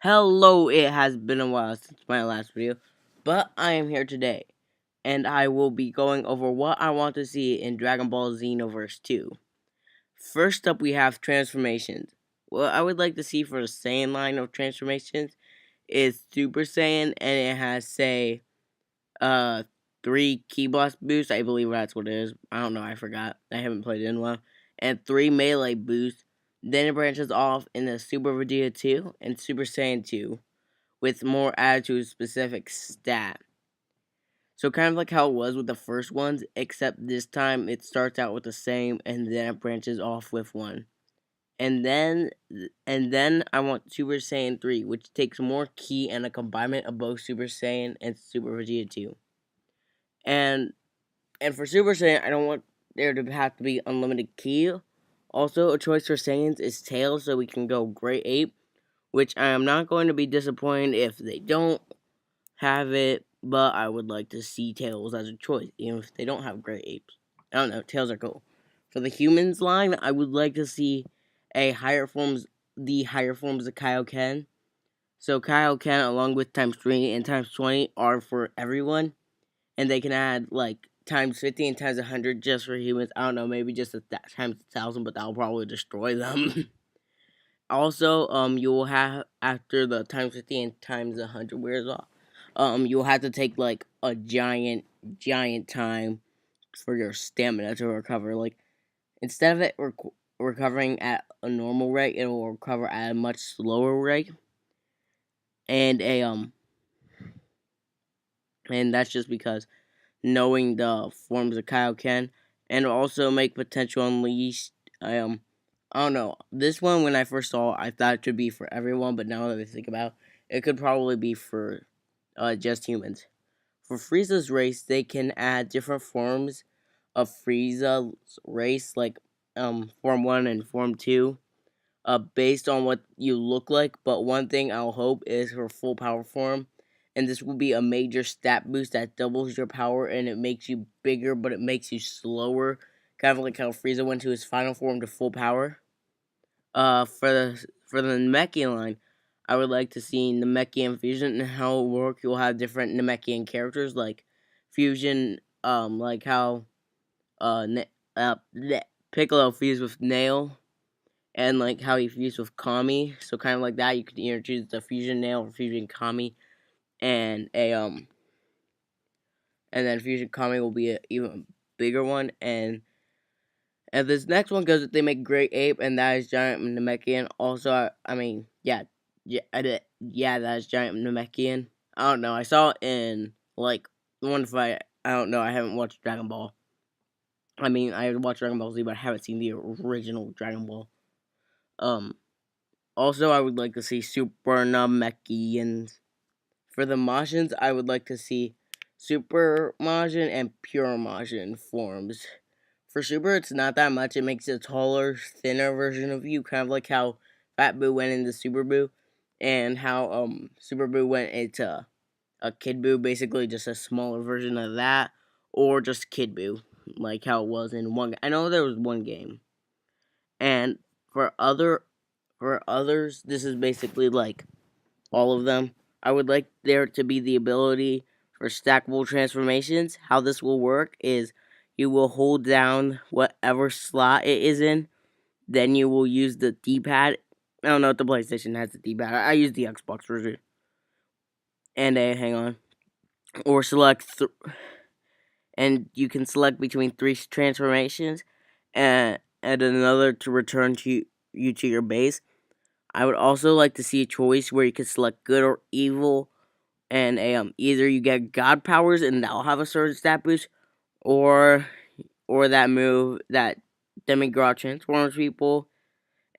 Hello, it has been a while since my last video, but I am here today, and I will be going over what I want to see in Dragon Ball Xenoverse 2. First up, we have transformations. What I would like to see for the Saiyan line of transformations is Super Saiyan, and it has, say, uh, 3 Ki Blast boosts. I believe that's what it is. I don't know, I forgot. I haven't played it in a while. And 3 Melee boosts. Then it branches off in the Super Vegeta 2 and Super Saiyan 2, with more added to a specific stat. So kind of like how it was with the first ones, except this time it starts out with the same and then it branches off with one. And then I want Super Saiyan 3, which takes more ki and a combination of both Super Saiyan and Super Vegeta 2. And for Super Saiyan, I don't want there to have to be unlimited ki. Also, a choice for Saiyans is Tails, so we can go Great Ape, which I am not going to be disappointed if they don't have it, but I would like to see Tails as a choice, even if they don't have Great Apes. I don't know, Tails are cool. For the humans line, I would like to see the higher forms of Kaioken. So Kaioken, along with times 3 and times 20, are for everyone, and they can add like times 50 and times 100 just for humans. I don't know, maybe just times 1,000, but that'll probably destroy them. Also, you will have, after the times 50 and times 100 wears off, you'll have to take like a giant time for your stamina to recover. Like, instead of it recovering at a normal rate, it will recover at a much slower rate. And and that's just because knowing the forms of Kaioken, and also make potential unleashed. I don't know. This one, when I first saw it, I thought it should be for everyone, but now that I think about it, it could probably be for just humans. For Frieza's race, they can add different forms of Frieza's race, like Form 1 and Form 2, based on what you look like. But one thing I'll hope is her full power form, and this will be a major stat boost that doubles your power, and it makes you bigger, but it makes you slower, kind of like how Frieza went to his final form to full power. For the Namekian line, I would like to see Namekian fusion and how it will work. You'll have different Namekian characters like fusion, like how Piccolo fused with Nail, and like how he fused with Kami. So kind of like that, you could either choose the fusion Nail or fusion Kami, and then fusion Kami will be an even bigger one. And this next one goes, they make Great Ape, and that is Giant Namekian. Also, I mean, yeah, that is Giant Namekian. I don't know. I saw it in like one fight. I don't know. I haven't watched Dragon Ball. I mean, I watched Dragon Ball Z, but I haven't seen the original Dragon Ball. Also, I would like to see Super Namekians. For the Majins, I would like to see Super Majin and Pure Majin forms. For Super, it's not that much. It makes a taller, thinner version of you, kind of like how Fat Boo went into Super Boo, and how Super Boo went into a Kid Boo, basically just a smaller version of that, or just Kid Boo, like how it was in one. I know there was one game, and for others, this is basically like all of them. I would like there to be the ability for stackable transformations. How this will work is you will hold down whatever slot it is in, then you will use the D-pad. I don't know if the PlayStation has the D-pad. I use the Xbox version. And hang on. Or and you can select between 3 transformations and another to return to you to your base. I would also like to see a choice where you can select good or evil, and either you get God powers and that'll have a certain stat boost, or that move that Demigod transforms people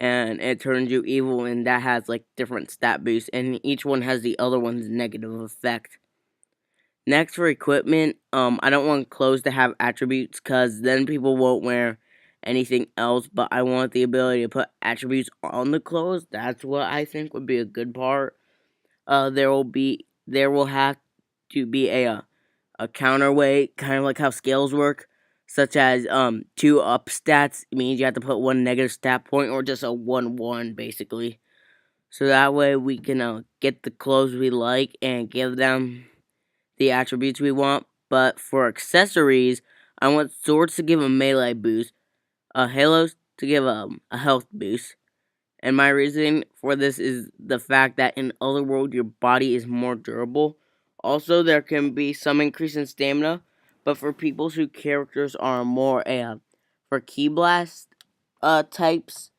and it turns you evil, and that has like different stat boosts, and each one has the other one's negative effect. Next, for equipment, I don't want clothes to have attributes, because then people won't wear anything else, but I want the ability to put attributes on the clothes. That's what I think would be a good part. There will have to be a counterweight, kind of like how scales work, such as 2 up stats means you have to put 1 negative stat point, or just a 1-1 basically. so that way we can get the clothes we like and give them the attributes we want. But for accessories, I want swords to give a melee boost, halos to give a health boost. And my reason for this is the fact that in Otherworld, your body is more durable. Also, there can be some increase in stamina, but for people whose characters are more for key blast types,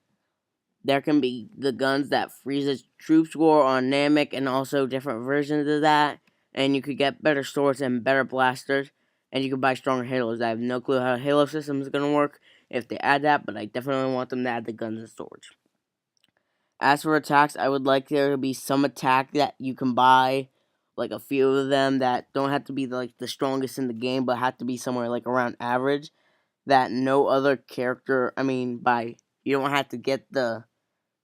there can be the guns that freezes troop score on Namek and also different versions of that. And you could get better swords and better blasters. And you can buy stronger halos. I have no clue how the halo system is going to work if they add that, but I definitely want them to add the guns and swords. As for attacks, I would like there to be some attack that you can buy, like a few of them that don't have to be like the strongest in the game, but have to be somewhere like around average. That no other character, you don't have to get the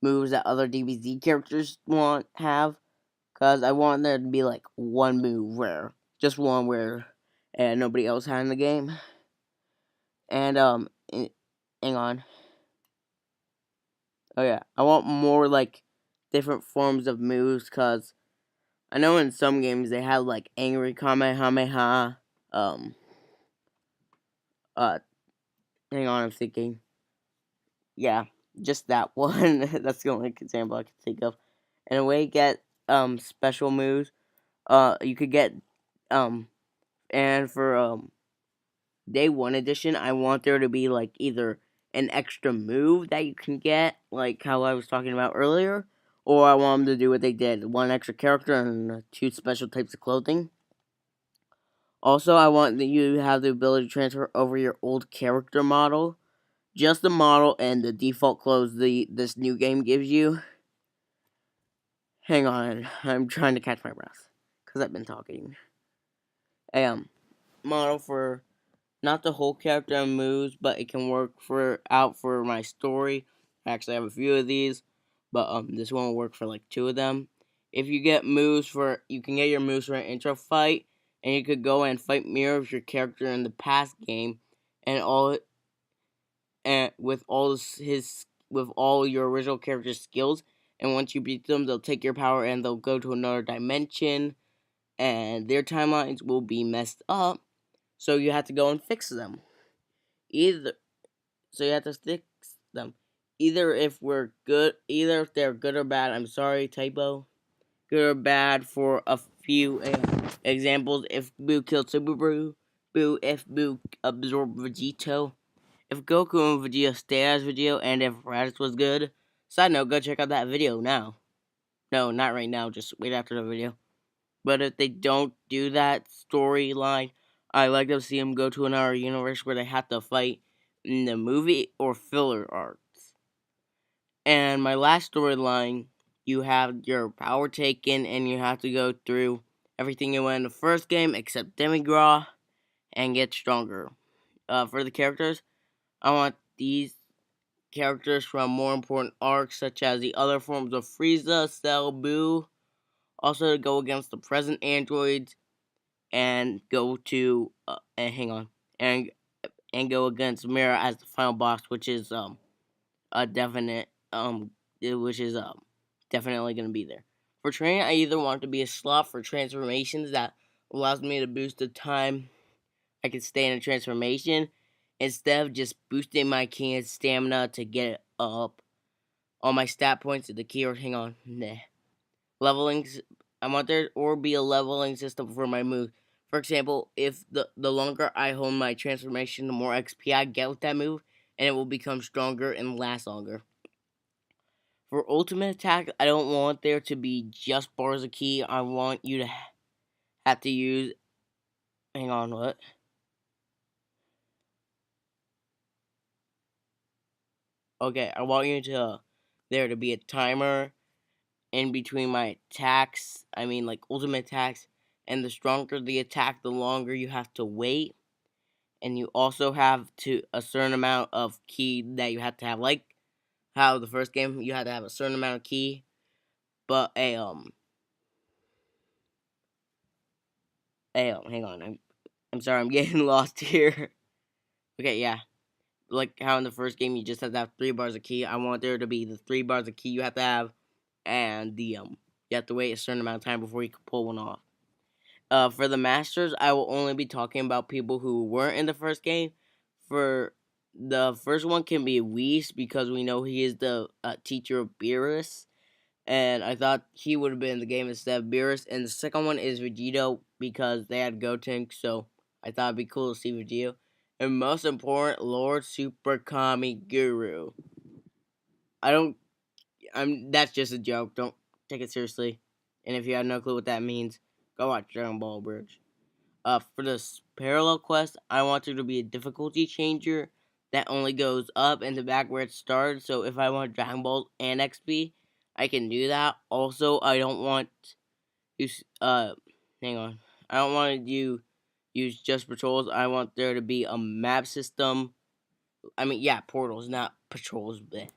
moves that other DBZ characters have, cause I want there to be like one move where just one where and nobody else had in the game. And hang on. Oh yeah, I want more like different forms of moves, cause I know in some games they have like angry Kamehameha. Uh, hang on, I'm thinking. Yeah, just that one. That's the only example I can think of. And a way to get special moves. You could get um and for day one edition, I want there to be like either an extra move that you can get, like how I was talking about earlier, or I want them to do what they did: one extra character and two special types of clothing. Also, I want that you have the ability to transfer over your old character model, just the model and the default clothes this new game gives you. Hang on, I'm trying to catch my breath because I've been talking. Model for not the whole character and moves, but it can work for my story. I actually have a few of these, but this one will work for like two of them. If you get moves for, you can get your moves for an intro fight, and you could go and fight mirror of your character in the past game, and with all your original character's skills. And once you beat them, they'll take your power and they'll go to another dimension, and their timelines will be messed up. So you have to go and fix them. Either so you have to fix them. Either if they're good or bad. I'm sorry, typo. Good or bad for a few examples. If Boo killed Super Boo, if Boo absorbed Vegito, if Goku and Vegeta stayed as Vegito, and if Raditz was good. Side note, go check out that video now. No, not right now, just wait after the video. But if they don't do that storyline, I like to see them go to another universe where they have to fight in the movie or filler arcs. And my last storyline, you have your power taken and you have to go through everything you went in the first game except Demigra and get stronger. For the characters, I want these characters from more important arcs such as the other forms of Frieza, Cell, Boo. Also to go against the present androids and go to and hang on and go against Mira as the final boss, which is a definite which is definitely gonna be there. For training, I either want to be a slot for transformations that allows me to boost the time I can stay in a transformation instead of just boosting my key and stamina to get it up. All my stat points to the key or hang on, nah. Leveling, I want there or be a leveling system for my move. For example, if the longer I hold my transformation, the more XP I get with that move, and it will become stronger and last longer. For ultimate attack, I don't want there to be just bars of ki. I want you to have to use. Hang on, what? Okay, I want you to there to be a timer in between my attacks. I mean, like ultimate attacks, and the stronger the attack, the longer you have to wait. And you also have to a certain amount of ki that you have to have, like how the first game you had to have a certain amount of ki. But hang on, I'm sorry, I'm getting lost here. Okay, yeah, like how in the first game you just have to have 3 bars of ki. I want there to be the 3 bars of ki you have to have and you have to wait a certain amount of time before you can pull one off. For the Masters, I will only be talking about people who weren't in the first game. For the first one can be Whis because we know he is the teacher of Beerus, and I thought he would have been in the game instead of Beerus. And the second one is Vegito because they had Gotenk, so I thought it'd be cool to see Vegito. And most important, Lord Super Kami Guru. I don't. That's just a joke. Don't take it seriously. And if you have no clue what that means, go watch Dragon Ball Bridge. For this parallel quest, I want there to be a difficulty changer that only goes up and the back where it started. So if I want Dragon Balls and XP, I can do that. Also, I don't want you. Hang on. I don't want you use just patrols. I want there to be a map system. I mean, yeah, portals, not patrols. But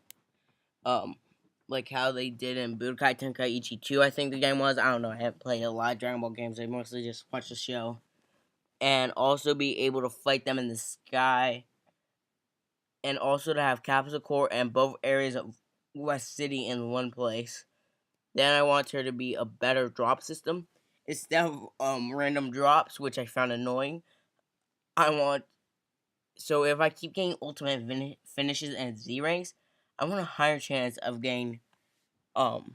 like how they did in Budokai Tenkaichi 2, I think the game was. I don't know. I haven't played a lot of Dragon Ball games. I mostly just watched the show. And also be able to fight them in the sky. And also to have Capsule Corps and both areas of West City in one place. Then I want there to be a better drop system. Instead of random drops, which I found annoying, I want... So if I keep getting ultimate finishes and Z ranks, I want a higher chance of getting um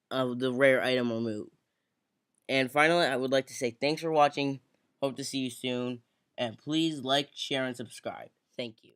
of the rare item or move. And finally, I would like to say thanks for watching. Hope to see you soon. And please like, share, and subscribe. Thank you.